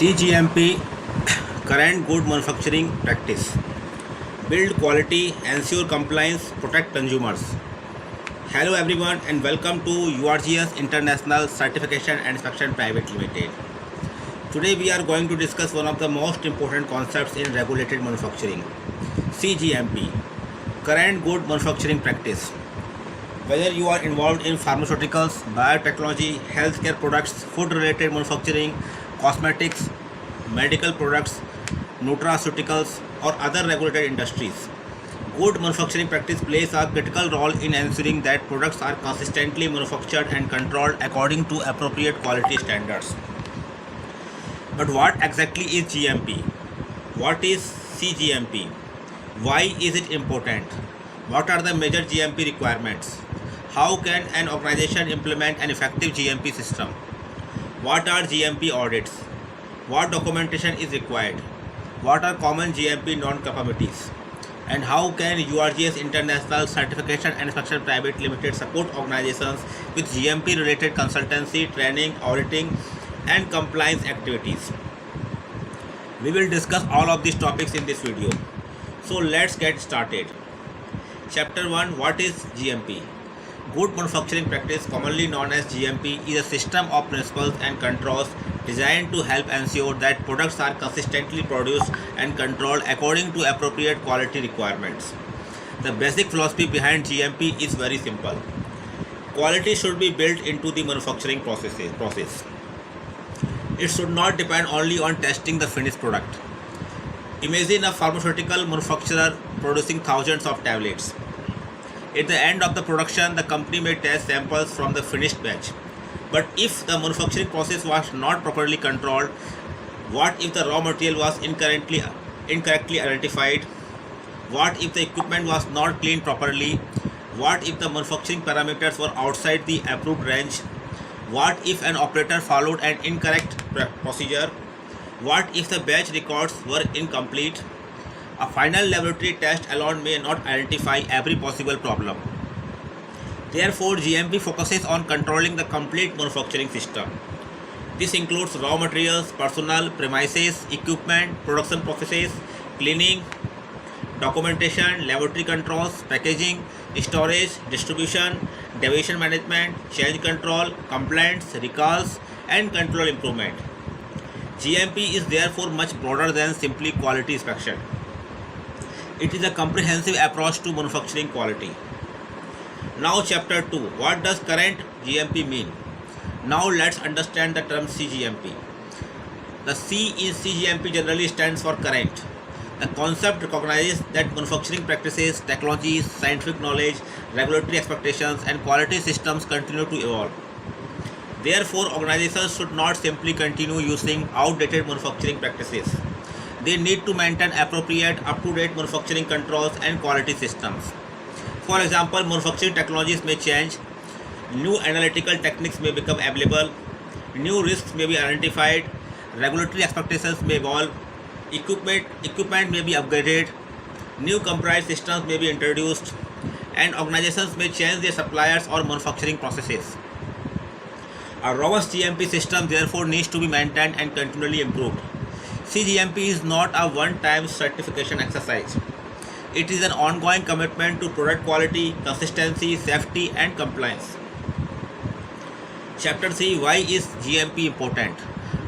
CGMP Current Good Manufacturing Practice. Build quality, ensure compliance, protect consumers. Hello everyone and welcome to URGS International Certification and Inspection Private Limited. Today we are going to discuss one of the most important concepts in regulated manufacturing, CGMP Current Good Manufacturing Practice. Whether you are involved in pharmaceuticals, biotechnology, healthcare products, food related manufacturing, cosmetics, medical products, nutraceuticals, or other regulated industries, good manufacturing practice plays a critical role in ensuring that products are consistently manufactured and controlled according to appropriate quality standards. But what exactly is GMP? What is CGMP? Why is it important? What are the major GMP requirements? How can an organization implement an effective GMP system? What are GMP audits? What documentation is required? What are common GMP non-conformities? And how can URGS International Certification and Inspection Private Limited support organizations with GMP related consultancy, training, auditing and compliance activities? We will discuss all of these topics in this video. So let's get started. Chapter 1. What is GMP? Good manufacturing practice, commonly known as GMP, is a system of principles and controls designed to help ensure that products are consistently produced and controlled according to appropriate quality requirements. The basic philosophy behind GMP is very simple. Quality should be built into the manufacturing process. It should not depend only on testing the finished product. Imagine a pharmaceutical manufacturer producing thousands of tablets. At the end of the production, the company may test samples from the finished batch. But if the manufacturing process was not properly controlled, what if the raw material was incorrectly identified? What if the equipment was not cleaned properly? What if the manufacturing parameters were outside the approved range? What if an operator followed an incorrect procedure? What if the batch records were incomplete? A final laboratory test alone may not identify every possible problem. Therefore, GMP focuses on controlling the complete manufacturing system. This includes raw materials, personnel, premises, equipment, production processes, cleaning, documentation, laboratory controls, packaging, storage, distribution, deviation management, change control, complaints, recalls, and control improvement. GMP is therefore much broader than simply quality inspection. It is a comprehensive approach to manufacturing quality. Now chapter 2. What does current GMP mean? Now let's understand the term CGMP. The C in CGMP generally stands for current. The concept recognizes that manufacturing practices, technologies, scientific knowledge, regulatory expectations and quality systems continue to evolve. Therefore, organizations should not simply continue using outdated manufacturing practices. They need to maintain appropriate, up-to-date manufacturing controls and quality systems. For example, manufacturing technologies may change, new analytical techniques may become available, new risks may be identified, regulatory expectations may evolve, equipment may be upgraded, new compliance systems may be introduced, and organizations may change their suppliers or manufacturing processes. A robust GMP system therefore needs to be maintained and continually improved. CGMP is not a one-time certification exercise. It is an ongoing commitment to product quality, consistency, safety and compliance. Chapter 3. Why is GMP important?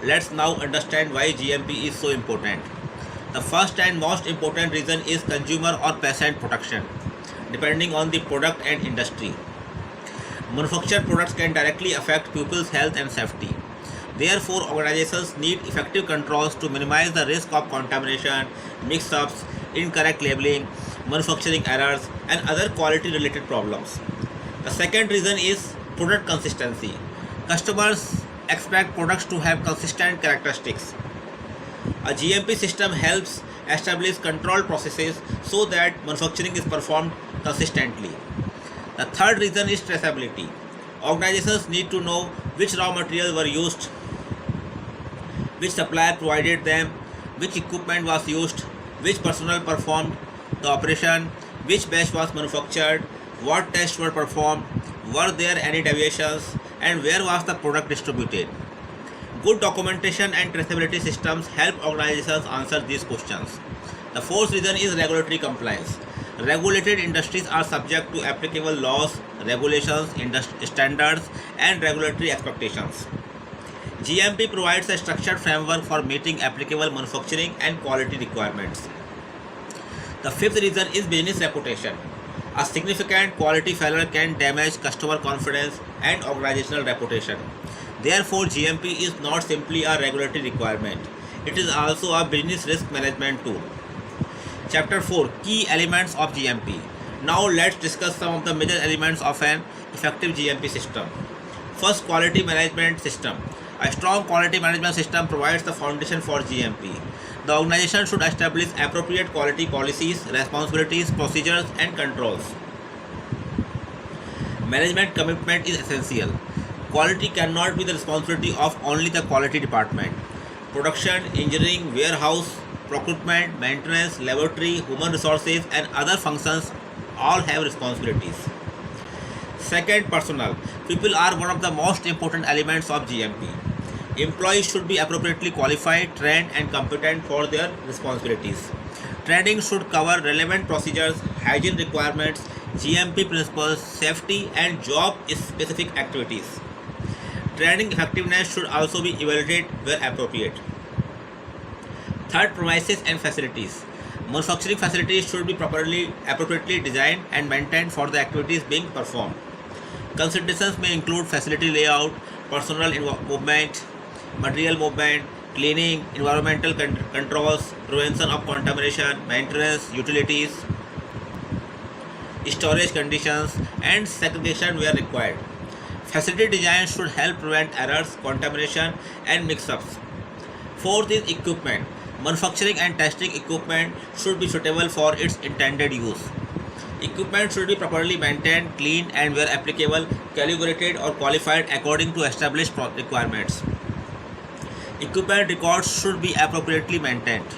Let's now understand why GMP is so important. The first and most important reason is consumer or patient protection, depending on the product and industry. Manufactured products can directly affect people's health and safety. Therefore, organizations need effective controls to minimize the risk of contamination, mix-ups, incorrect labeling, manufacturing errors, and other quality-related problems. The second reason is product consistency. Customers expect products to have consistent characteristics. A GMP system helps establish controlled processes so that manufacturing is performed consistently. The third reason is traceability. Organizations need to know which raw materials were used, which supplier provided them, which equipment was used, which personnel performed the operation, which batch was manufactured, what tests were performed, were there any deviations, and where was the product distributed. Good documentation and traceability systems help organizations answer these questions. The fourth reason is regulatory compliance. Regulated industries are subject to applicable laws, regulations, standards, and regulatory expectations. GMP provides a structured framework for meeting applicable manufacturing and quality requirements. The fifth reason is business reputation. A significant quality failure can damage customer confidence and organizational reputation. Therefore, GMP is not simply a regulatory requirement, it is also a business risk management tool. Chapter 4, Key Elements of GMP. Now let's discuss some of the major elements of an effective GMP system. First, quality management system. A strong quality management system provides the foundation for GMP. The organization should establish appropriate quality policies, responsibilities, procedures, and controls. Management commitment is essential. Quality cannot be the responsibility of only the quality department. Production, engineering, warehouse, procurement, maintenance, laboratory, human resources, and other functions all have responsibilities. Second, personnel. People are one of the most important elements of GMP. Employees should be appropriately qualified, trained, and competent for their responsibilities. Training should cover relevant procedures, hygiene requirements, GMP principles, safety, and job-specific activities. Training effectiveness should also be evaluated where appropriate. Third, premises and facilities. Manufacturing facilities should be appropriately designed and maintained for the activities being performed. Considerations may include facility layout, personnel movement, material movement, cleaning, environmental controls, prevention of contamination, maintenance, utilities, storage conditions, and segregation where required. Facility design should help prevent errors, contamination, and mix-ups. Fourth is equipment. Manufacturing and testing equipment should be suitable for its intended use. Equipment should be properly maintained, cleaned, and where applicable, calibrated or qualified according to established requirements. Equipment records should be appropriately maintained.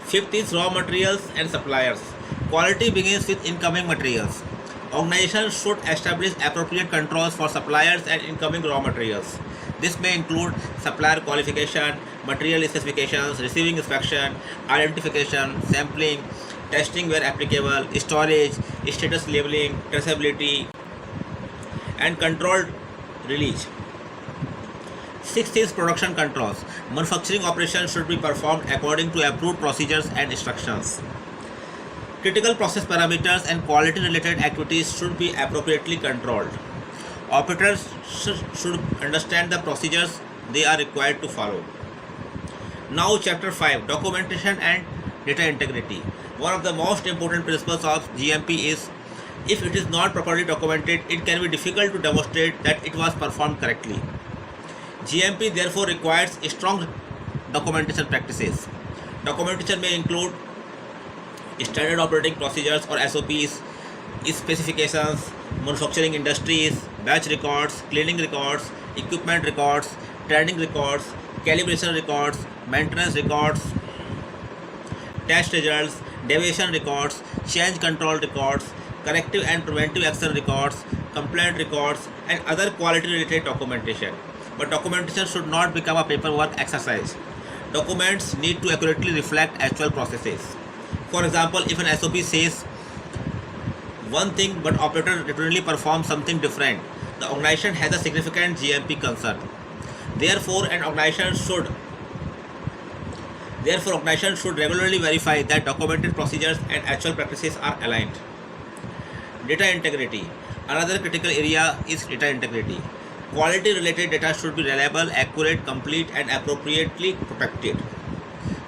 Fifth is raw materials and suppliers. Quality begins with incoming materials. Organizations should establish appropriate controls for suppliers and incoming raw materials. This may include supplier qualification, material specifications, receiving inspection, identification, sampling, testing where applicable, storage, status labeling, traceability, and controlled release. Sixth is production controls. Manufacturing operations should be performed according to approved procedures and instructions. Critical process parameters and quality related activities should be appropriately controlled. Operators should understand the procedures they are required to follow. Now chapter 5, documentation and data integrity. One of the most important principles of GMP is if it is not properly documented, it can be difficult to demonstrate that it was performed correctly. GMP therefore requires strong documentation practices. Documentation may include standard operating procedures or SOPs, specifications, manufacturing industries, batch records, cleaning records, equipment records, training records, calibration records, maintenance records, test results, deviation records, change control records, corrective and preventive action records, complaint records, and other quality related documentation. But documentation should not become a paperwork exercise. Documents need to accurately reflect actual processes. For example, if an SOP says one thing but operator repeatedly performs something different, the organization has a significant GMP concern. Therefore, organization should regularly verify that documented procedures and actual practices are aligned. Data integrity. Another critical area is data integrity. Quality related data should be reliable, accurate, complete, and appropriately protected.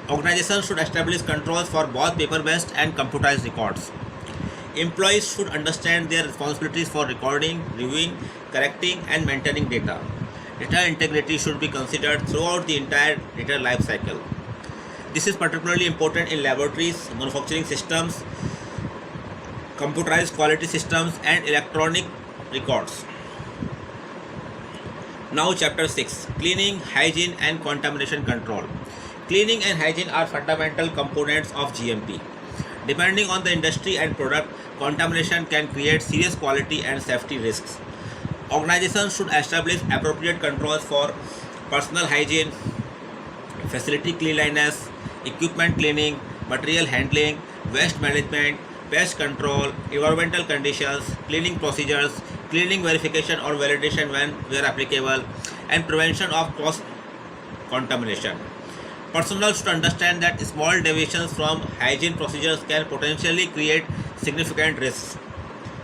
Organizations should establish controls for both paper-based and computerized records. Employees should understand their responsibilities for recording, reviewing, correcting, and maintaining data. Data integrity should be considered throughout the entire data life cycle. This is particularly important in laboratories, manufacturing systems, computerized quality systems, and electronic records. Now chapter 6, cleaning, hygiene, and contamination control. Cleaning and hygiene are fundamental components of GMP. Depending on the industry and product, contamination can create serious quality and safety risks. Organizations should establish appropriate controls for personal hygiene, facility cleanliness, equipment cleaning, material handling, waste management, pest control, environmental conditions, cleaning procedures, cleaning verification or validation when where applicable, and prevention of cross contamination. Personnel should understand that small deviations from hygiene procedures can potentially create significant risks.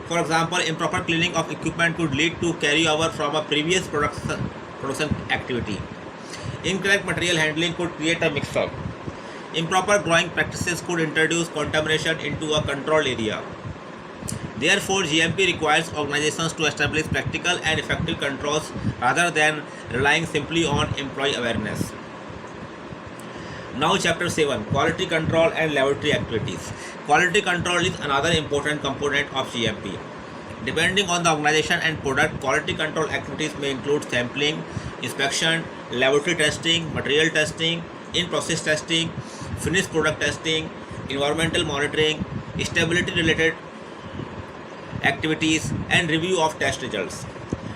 For example, improper cleaning of equipment could lead to carryover from a previous production activity. Incorrect material handling could create a mix-up. Improper growing practices could introduce contamination into a controlled area. Therefore, GMP requires organizations to establish practical and effective controls rather than relying simply on employee awareness. Now, Chapter 7, Quality Control and Laboratory Activities. Quality control is another important component of GMP. Depending on the organization and product, quality control activities may include sampling, inspection, laboratory testing, material testing, in-process testing, finished product testing, environmental monitoring, stability related activities, and review of test results.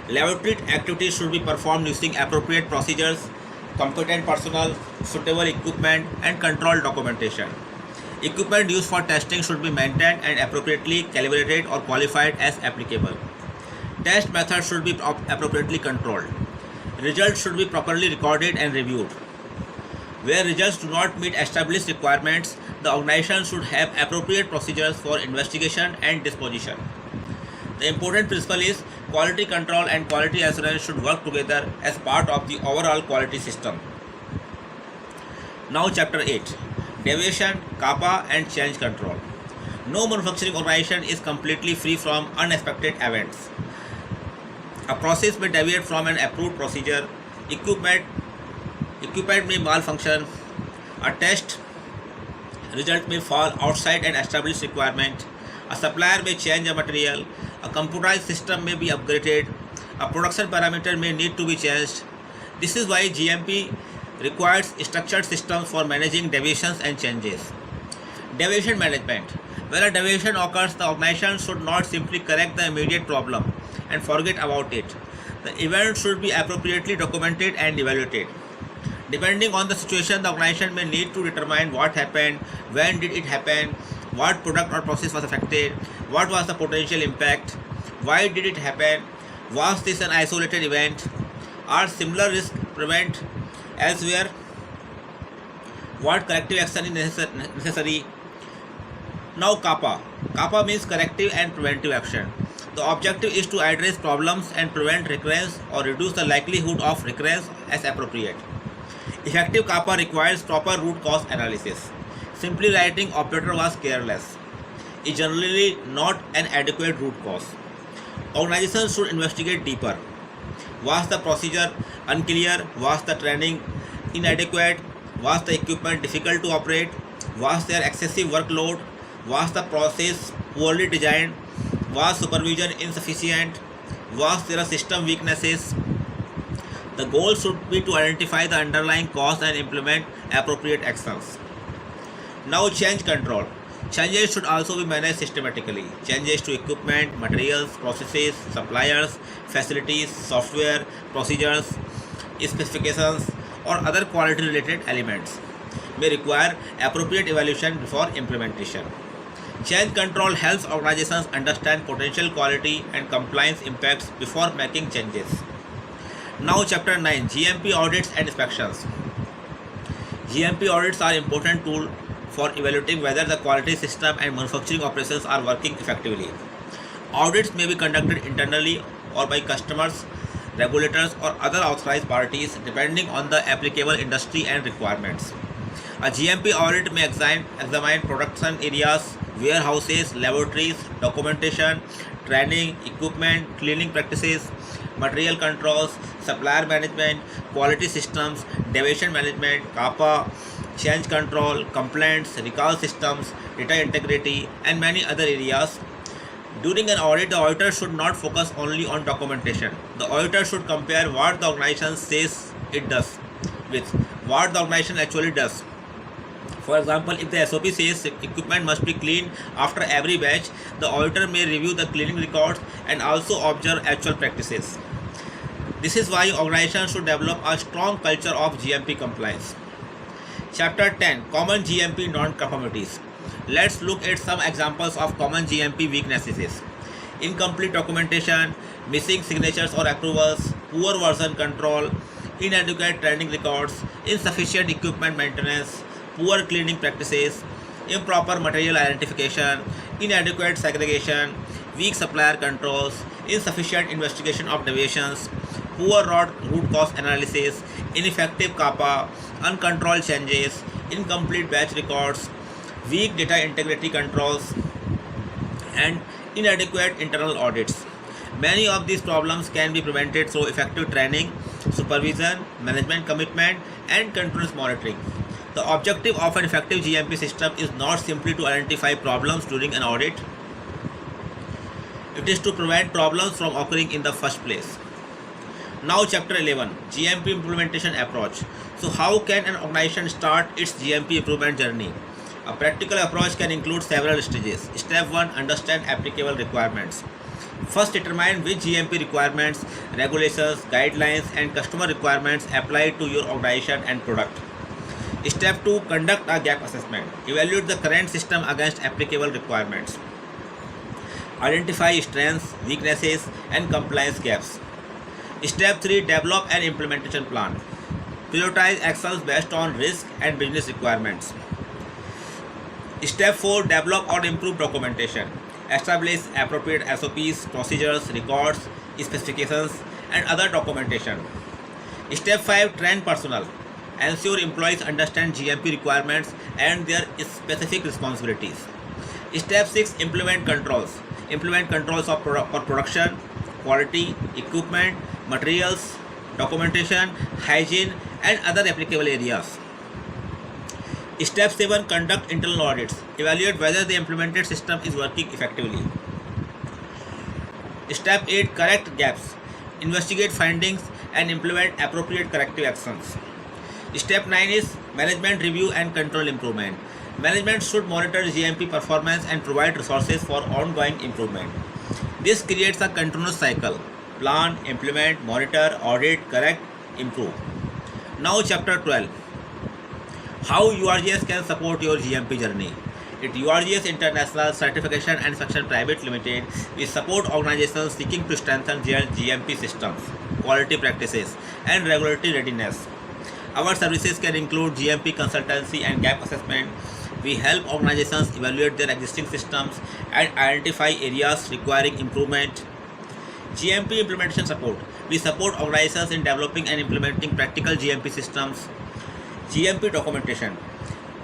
Laboratory activities should be performed using appropriate procedures, competent personnel, suitable equipment, and controlled documentation. Equipment used for testing should be maintained and appropriately calibrated or qualified as applicable. Test methods should be appropriately controlled. Results should be properly recorded and reviewed. Where results do not meet established requirements, the organization should have appropriate procedures for investigation and disposition. The important principle is quality control and quality assurance should work together as part of the overall quality system. Now, Chapter 8, Deviation, CAPA, and Change Control. No manufacturing organization is completely free from unexpected events. A process may deviate from an approved procedure, equipment may malfunction, a test result may fall outside an established requirement, a supplier may change a material, a computerized system may be upgraded, a production parameter may need to be changed. This is why GMP requires structured systems for managing deviations and changes. Deviation management. When a deviation occurs, the organization should not simply correct the immediate problem and forget about it. The event should be appropriately documented and evaluated. Depending on the situation, the organization may need to determine what happened, when did it happen, what product or process was affected, what was the potential impact, why did it happen, was this an isolated event, are similar risks present elsewhere, what corrective action is necessary. Now, CAPA. CAPA means corrective and preventive action. The objective is to address problems and prevent recurrence or reduce the likelihood of recurrence as appropriate. Effective CAPA requires proper root cause analysis. Simply writing operator was careless is generally not an adequate root cause. Organizations should investigate deeper. Was the procedure unclear? Was the training inadequate? Was the equipment difficult to operate? Was there excessive workload? Was the process poorly designed? Was supervision insufficient? Was there a system weaknesses? The goal should be to identify the underlying cause and implement appropriate actions. Now, change control. Changes should also be managed systematically. Changes to equipment, materials, processes, suppliers, facilities, software, procedures, specifications, or other quality related elements may require appropriate evaluation before implementation. Change control helps organizations understand potential quality and compliance impacts before making changes. Now, Chapter 9, GMP audits and inspections. GMP audits are important tool for evaluating whether the quality system and manufacturing operations are working effectively. Audits may be conducted internally or by customers, regulators, or other authorized parties depending on the applicable industry and requirements. A GMP audit may examine production areas, warehouses, laboratories, documentation, training, equipment, cleaning practices, material controls, supplier management, quality systems, deviation management, CAPA, change control, complaints, recall systems, data integrity, and many other areas. During an audit, the auditor should not focus only on documentation. The auditor should compare what the organization says it does with what the organization actually does. For example, if the SOP says equipment must be cleaned after every batch, the auditor may review the cleaning records and also observe actual practices. This is why organizations should develop a strong culture of GMP compliance. Chapter 10, Common GMP Non-Conformities. Let's look at some examples of common GMP weaknesses. Incomplete documentation, missing signatures or approvals, poor version control, inadequate training records, insufficient equipment maintenance, poor cleaning practices, improper material identification, inadequate segregation, weak supplier controls, insufficient investigation of deviations, poor root cause analysis, ineffective CAPA, uncontrolled changes, incomplete batch records, weak data integrity controls, and inadequate internal audits. Many of these problems can be prevented through effective training, supervision, management commitment, and continuous monitoring. The objective of an effective GMP system is not simply to identify problems during an audit. It is to prevent problems from occurring in the first place. Now chapter 11, GMP implementation approach. So how can an organization start its GMP improvement journey? A practical approach can include several stages. Step 1, understand applicable requirements. First, determine which GMP requirements, regulations, guidelines, and customer requirements apply to your organization and product. Step 2, conduct a gap assessment. Evaluate the current system against applicable requirements. Identify strengths, weaknesses, and compliance gaps. Step 3, develop an implementation plan. Prioritize actions based on risk and business requirements. Step 4, develop or improve documentation. Establish appropriate SOPs, procedures, records, specifications, and other documentation. Step 5, train personnel. Ensure employees understand GMP requirements and their specific responsibilities. Step 6, implement controls. Implement controls for production, quality, equipment, materials, documentation, hygiene, and other applicable areas. Step 7, conduct internal audits. Evaluate whether the implemented system is working effectively. Step 8, correct gaps. Investigate findings and implement appropriate corrective actions. Step 9 is management review and control improvement. Management should monitor GMP performance and provide resources for ongoing improvement. This creates a continuous cycle. Plan, implement, monitor, audit, correct, improve. Now chapter 12. How URGS can support your GMP journey. At URGS International Certification and Inspection Private Limited, we support organizations seeking to strengthen their GMP systems, quality practices, and regulatory readiness. Our services can include GMP consultancy and gap assessment. We help organizations evaluate their existing systems and identify areas requiring improvement. GMP implementation support. We support organizations in developing and implementing practical GMP systems. GMP documentation.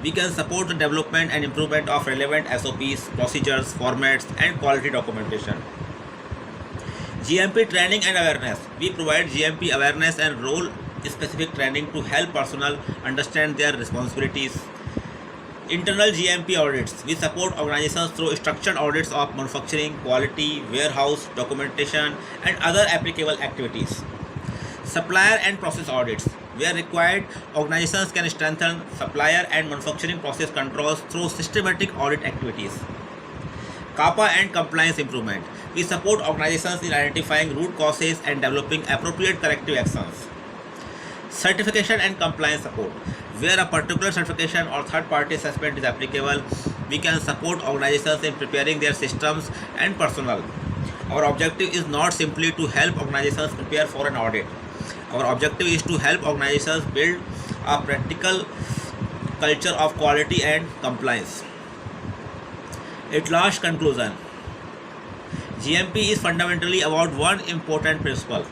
We can support the development and improvement of relevant SOPs, procedures, formats, and quality documentation. GMP training and awareness. We provide GMP awareness and role-specific training to help personnel understand their responsibilities. Internal GMP audits. We support organizations through structured audits of manufacturing, quality, warehouse, documentation, and other applicable activities. Supplier and process audits. Where required, organizations can strengthen supplier and manufacturing process controls through systematic audit activities. CAPA and compliance improvement. We support organizations in identifying root causes and developing appropriate corrective actions. Certification and compliance support. Where a particular certification or third-party assessment is applicable, we can support organizations in preparing their systems and personnel. Our objective is not simply to help organizations prepare for an audit. Our objective is to help organizations build a practical culture of quality and compliance. At last, conclusion. GMP is fundamentally about one important principle.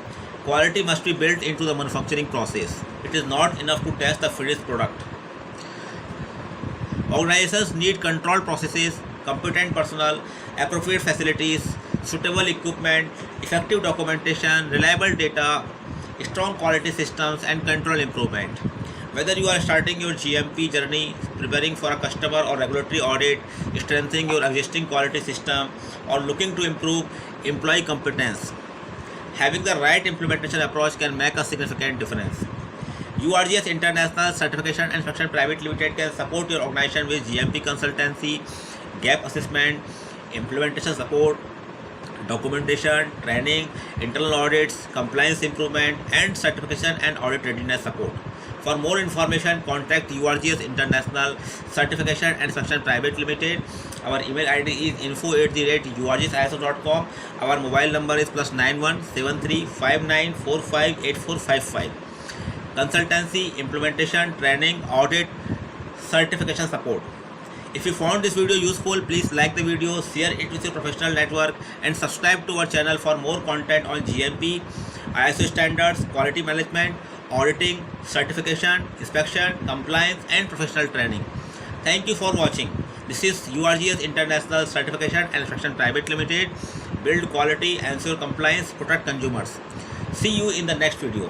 Quality must be built into the manufacturing process. It is not enough to test the finished product. Organizations need controlled processes, competent personnel, appropriate facilities, suitable equipment, effective documentation, reliable data, strong quality systems, and control improvement. Whether you are starting your GMP journey, preparing for a customer or regulatory audit, strengthening your existing quality system, or looking to improve employee competence, having the right implementation approach can make a significant difference. URGS International Certification and Inspection Private Limited can support your organization with GMP consultancy, gap assessment, implementation support, documentation, training, internal audits, compliance improvement, and certification and audit readiness support. For more information, contact URGS International Certification and Inspection Private Limited. Our email ID is info@urgsiso.com. Our mobile number is +91 73 59 45 8455. Consultancy, implementation, training, audit, certification support. If you found this video useful, please like the video, share it with your professional network, and subscribe to our channel for more content on GMP, ISO standards, quality management, auditing, certification, inspection, compliance, and professional training. Thank you for watching. This is URGS International Certification and Inspection Private Limited. Build quality, ensure compliance, protect consumers. See you in the next video.